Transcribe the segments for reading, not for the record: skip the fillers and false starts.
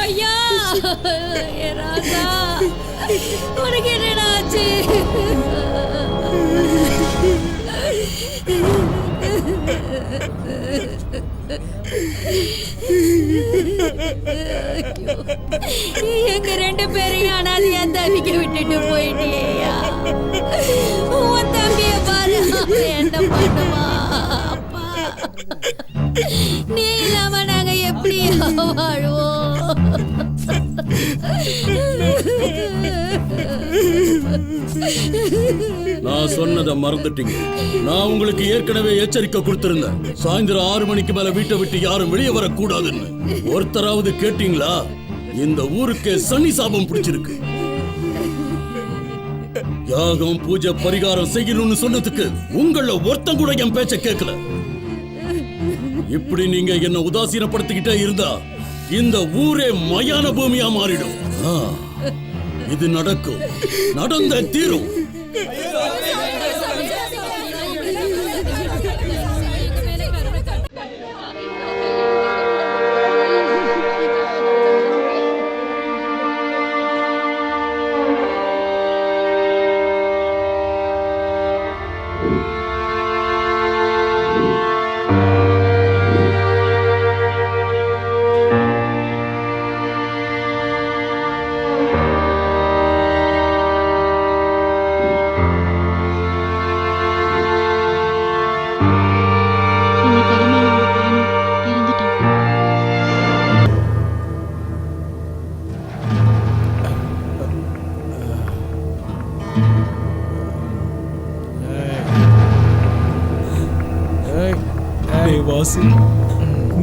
ஐயா ராதா உனக்கு என்னடா ஆச்சு? எங்க 2 பேரையும் அனாதையா தவிக்க விட்டுட்டு போயிட்டியா? உன் தம்பிய பாரு, என்ன பண்ணுவா? அப்பா, நீ இல்லாம நாங்க எப்படி வாழ்வோம்? நான் சொன்னதை மறந்துட்டீங்க. நான் உங்களுக்கு ஏற்கனவே எச்சரிக்கை கொடுத்திருந்தேன். சாயந்தரம் 6 மணிக்கு மேல வீட்டை விட்டு யாரும் வெளியே வரக்கூடாதுன்னு. ஒருத்தராவது கேட்டீங்களா? இந்த ஊருக்கு சனி சாபம் பிடிச்சிருக்கு. யாகம் பூஜை பரிகாரம் செய்யணும்னு சொன்னதுக்கு உங்கள ஒருத்தன் கூட என் பேச்ச கேட்கல. இப்படி நீங்க என்ன உதாசீனப்படுத்திக்கிட்டே இருந்தா இந்த ஊரே மயான பூமியா மாறிடும். இது நடக்கும், நடந்த தீரும்.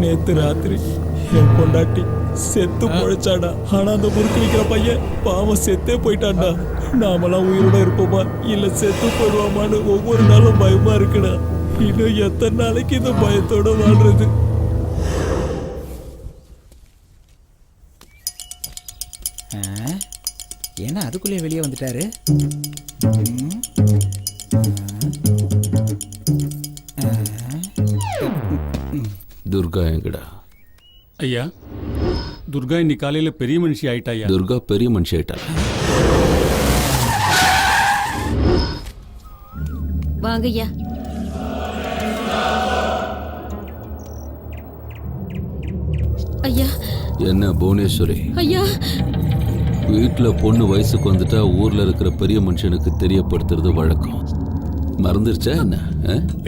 நேத்து ராத்திரி என் பொண்டாட்டி செத்து பொழைச்சாடா. ஆனா அந்த முறுக்கு வைக்கிற பையன் பாவம் செத்தே போயிட்டான்டா. நாமெல்லாம் உயிரோட இருப்போமா இல்ல செத்து போயிடுவோமான்னு ஒவ்வொரு நாளும் பயமா இருக்குடா. இன்னும் எத்தனை நாளைக்கு இந்த பயத்தோட வாழ்றது? ஏன்னா அதுக்குள்ளே வெளியே வந்துட்டாரு. துர்கா எங்கடா? ஐயா, துர்கா இன்னைக்கு காலையில பெரிய மனுஷி ஆயிட்டா. துர்கா பெரிய மனுஷி ஆயிட்டா. வாங்க ஐயா. ஐயா. என்ன புவனேஸ்வரி? ஐயா, வீட்டுல பொண்ணு வயசுக்கு வந்துட்டா ஊர்ல இருக்கிற பெரிய மனுஷனுக்கு தெரியப்படுத்துறது வழக்கம். மறந்துருச்சா என்ன?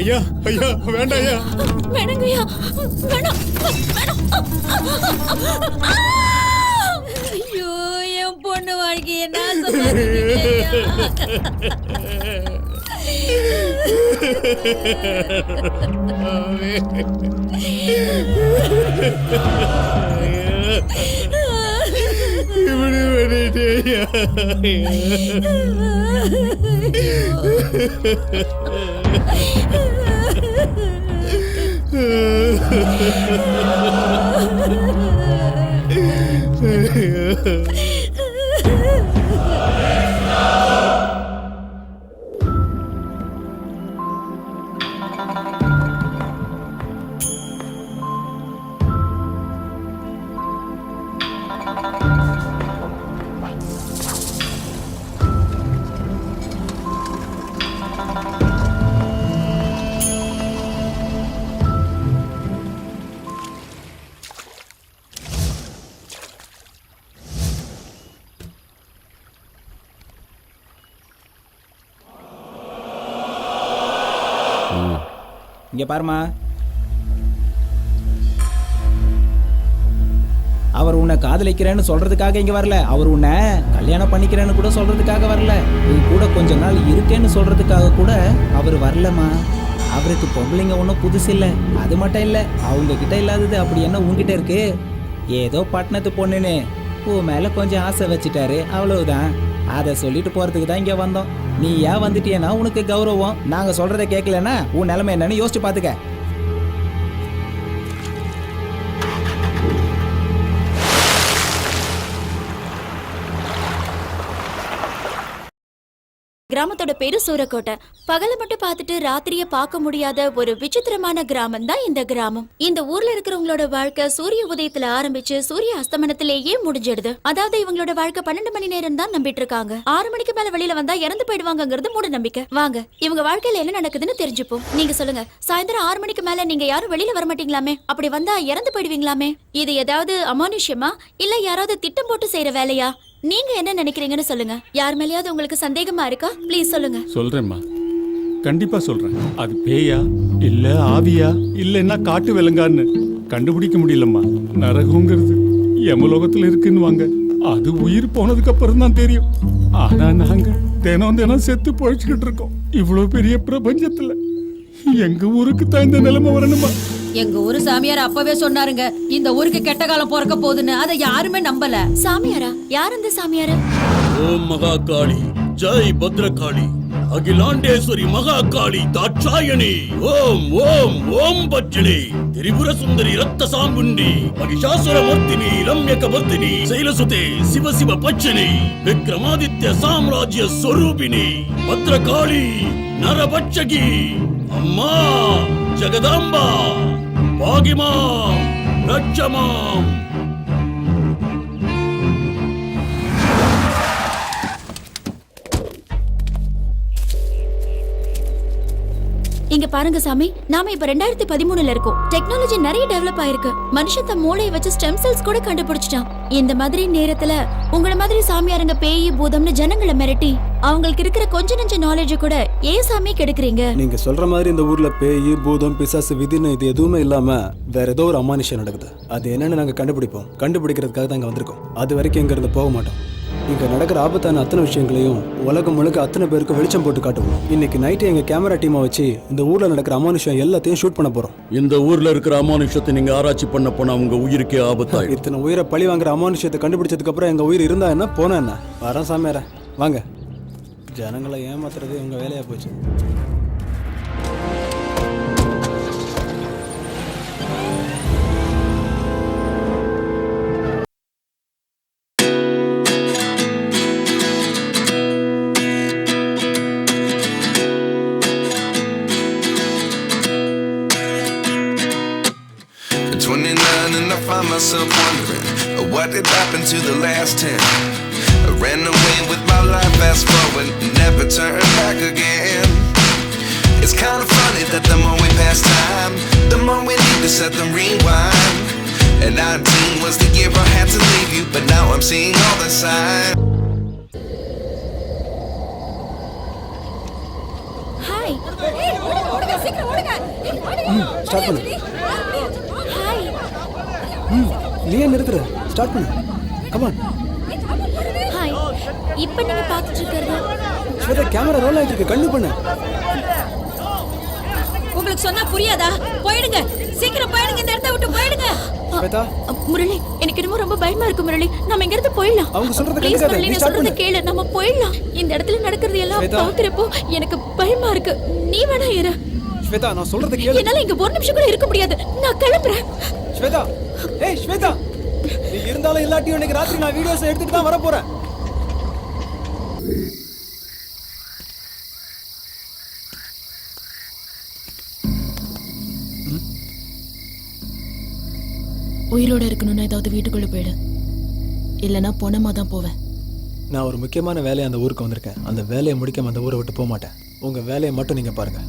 ஐயா ஐயா வேண்டாம் ஐயா. வேணாங்க ஐயா, வேணாம் வேணாம். ஐயோ, என் பொண்ணு வாழ்க்கையை இப்படி பண்ணிட்டேயா? இங்க பாருமா, அவர் உன்னை காதலிக்கிறேன்னு சொல்றதுக்காக இங்க வரல. அவர் உன்னை கல்யாணம் பண்ணிக்கிறேன்னு கூட சொல்றதுக்காக வரல. நீ கூட கொஞ்ச நாள் இருக்கேன்னு சொல்றதுக்காக கூட அவர் வரலமா. அவருக்கு பொம்பளைங்க ஒன்றும் புதுசு இல்லை. அது மட்டும் இல்லை, அவங்க கிட்ட இல்லாதது அப்படி என்ன உங்ககிட்ட இருக்கு? ஏதோ பட்டணத்து பொண்ணுன்னு உன் மேல கொஞ்சம் ஆசை வச்சுட்டாரு, அவ்வளவுதான். அதை சொல்லிட்டு போறதுக்கு தான் இங்க வந்தோம். நீ ஏன் வந்துட்டியனா உனக்கு கௌரவம். நாங்க சொல்றதை கேட்கலன்னா உன் நிலைமை என்னன்னு யோசிச்சு பாத்துக்க. கிராமத்தோட பேரு சூரக்கோட்டை. பகல மட்டும் பார்த்துட்டு ராத்திரிய பார்க்க முடியாத ஒரு விசித்திரமான கிராமம் தான் இந்த கிராமம். இந்த ஊர்ல இருக்கிறவங்களோட வாழ்க்கை சூரிய உதயத்துல ஆரம்பிச்சு சூரிய அஸ்தமனத்திலேயே முடிஞ்சிடுது. அதாவது இவங்களோட வாழ்க்கை 12 மணி நேரம் தான் நம்பிட்டு இருக்காங்க. 6 மணிக்கு மேல வெளியில வந்தா இறந்து போயிடுவாங்கிறது மூட நம்பிக்கை. வாங்க இவங்க வாழ்க்கையில என்ன நடக்குதுன்னு தெரிஞ்சுப்போம். நீங்க சொல்லுங்க, சாயந்தரம் 6 மணிக்கு மேல நீங்க யாரும் வெளியில வர மாட்டீங்களாமே? அப்படி வந்தா இறந்து போயிடுவீங்களாமே? இது ஏதாவது அமானுஷ்யமா இல்ல யாராவது திட்டம் போட்டு செய்யற வேலையா? நீங்க என்ன நினைக்கிறீங்கன்னு சொல்லுங்க. யார் மேலயாவது உங்களுக்கு சந்தேகமா இருக்கா? ப்ளீஸ் சொல்லுங்க. சொல்றேம்மா, கண்டிப்பா சொல்றேன். அது பேயா இல்ல ஆவியா இல்லைன்னா காட்டு விலங்கான்னு கண்டுபிடிக்க முடியலம்மா. நரகங்கிறது யமலோகத்துல இருக்குன்னு வாங்க, அது உயிர் போனதுக்கு அப்புறம் தான் தெரியும். ஆனா நாங்க தினம் தினம் செத்து பொழைச்சுக்கிட்டு இருக்கோம். இவ்வளவு பெரிய பிரபஞ்சத்துல எங்க ஊருக்கு தான் இந்த நிலைமை வரணுமா? எங்க ஊரு சாமியார் அப்பவே சொன்னாருங்க, இந்த ஊருக்கு கெட்ட காலம் பிறக்க போகுதுன்னு. அதை யாருமே நம்பல. சாமியாரா? யார் அந்த சாமியாரு? ஓம் மகாகாளி, ஜெய் பத்ரகாளி, அகிலாண்டேஸ்வரி மகாகாளி தாட்சாயணி, ஓம் ஓம் ஓம் பட்சினி, திரிபுர சுந்தரி ரத்த சாம்புண்டி, மகிஷாசுர மர்த்தினி, ரம்யக மர்த்தினி, சைலசுதே சிவ சிவ பட்சினி, விக்ரமாதித்ய சாம்ராஜ்ய ஸ்வரூபிணி, பத்ரகாளி நரபட்சகி, அம்மா ஜெகதாம்பா, பாகிமா ரட்சமாம். இங்க பாருங்க சாமி, நாம இப்ப 2013ல இருக்கோம். டெக்னாலஜி நிறைய டெவலப் ஆயிருக்கு. மனுஷன் தன் மூளையை வச்சு ஸ்டெம் செல்ஸ் கூட கண்டுபிடிச்சிட்டான். இந்த மாதிரி நேரத்துல உங்களை மாதிரி சாமியாருங்க பேய் பூதம்னு ஜனங்களை மிரட்டி அவங்களுக்கு இருக்கிற கொஞ்ச நெஞ்ச நாலேஜ் கூட ஏன் சாமி கெடுக்குறீங்க? நீங்க சொல்ற மாதிரி இந்த ஊர்ல பேய் பூதம் பிசாசு விதின்னு இது எதுவுமே இல்லாம வேற ஏதோ ஒரு அமானுஷம் நடக்குது. அது என்னன்னு நாங்க கண்டுபிடிப்போம். கண்டுபிடிக்கிறதுக்காக தான் இங்க வந்திருக்கோம். அது வரைக்கும் இங்க இருந்து போக மாட்டோம். இங்க நடக்கிற ஆபத்தான அத்தனை விஷயங்களையும் உலகம் முழுக்க அத்தனை பேருக்கு வெளிச்சம் போட்டு காட்டுவோம். இன்னைக்கு நைட்டு எங்க கேமரா டீமை வச்சு இந்த ஊர்ல நடக்கிற அமானுஷம் எல்லாத்தையும் ஷூட் பண்ண போறோம். இந்த ஊர்ல இருக்கிற அமானுஷத்தை நீங்க ஆராய்ச்சி பண்ண போனா உங்க உயிருக்கே ஆபத்தாயிடும். இத்தனை உயிரை பழி வாங்குற அமானுஷத்தை கண்டுபிடிச்சதுக்கு அப்புறம் எங்க உயிர் இருந்தா என்ன போனா என்ன? வரேன் சாமியார, வாங்க. ஜனங்களை ஏமாத்துறது உங்க வேலையா போச்சு. Find myself wondering what did happen to the last 10. I ran away with my life, fast forward, never turn back again. It's kind of funny that the more we pass time, the more we need to set them rewind. And 19 was the year I had to leave you, but now I'm seeing all the signs. Hi. சீக்கிரம் ஓடுங்க. Start பண்ணு. Hi. நீ ஏன் நிறுத்துற? Start பண்ணு. Come on. Hi. இப்போ நீங்க பார்த்துட்டு இருக்கிறது ஸ்வேதா, கேமரா ரோல் ஆயிட்டு இருக்கு. கண்ணு பண்ணு. உங்களுக்கு சொன்னா புரியாதா? போயிடுங்க, சீக்கிரம் போயிடுங்க, இந்த இடத்தை விட்டு போயிடுங்க. ஸ்வேதா, முரளி, எனக்கு என்னமோ ரொம்ப பயமா இருக்கு முரளி. நம்ம இங்க இருந்து போயிடலாம். அவங்க சொல்றத ப்ளீஸ் கேட்காத. முரளி, நீ நான் ஸ்டார்ட் சொல்றத பண்ணு. கேளு. நம்ம போயிடலாம். இந்த இடத்துல நடக்கிறது எல்லாம் ஸ்வேதா. பாக்குறப்போ எனக்கு பயமா இருக்கு. நீ வேணா இரு. ஸ்வேதா, நான் சொல்றத கேளு. என்னால இங்க ஒரு நிமிஷம் கூட இருக்க முடியாது. நான் கிளம்புறேன். ஸ்வேதா, ஏய் ஸ்வேதா, நீ இருந்தாலும் இல்லாட்டியும் இன்னைக்கு ராத்திரி நான் வீடியோஸ் எடுத்துட்டு தான் வர போறேன். உயிரோட இருக்கணும்னா ஏதாவது வீட்டுக்குள்ள போயிடு, இல்லைன்னா பொணமா தான் போவேன். நான் ஒரு முக்கியமான வேலையை அந்த ஊருக்கு வந்திருக்கேன். அந்த வேலையை முடிக்காம அந்த ஊரை விட்டு போக மாட்டேன். உங்க வேலையை மட்டும் நீங்க பாருங்க.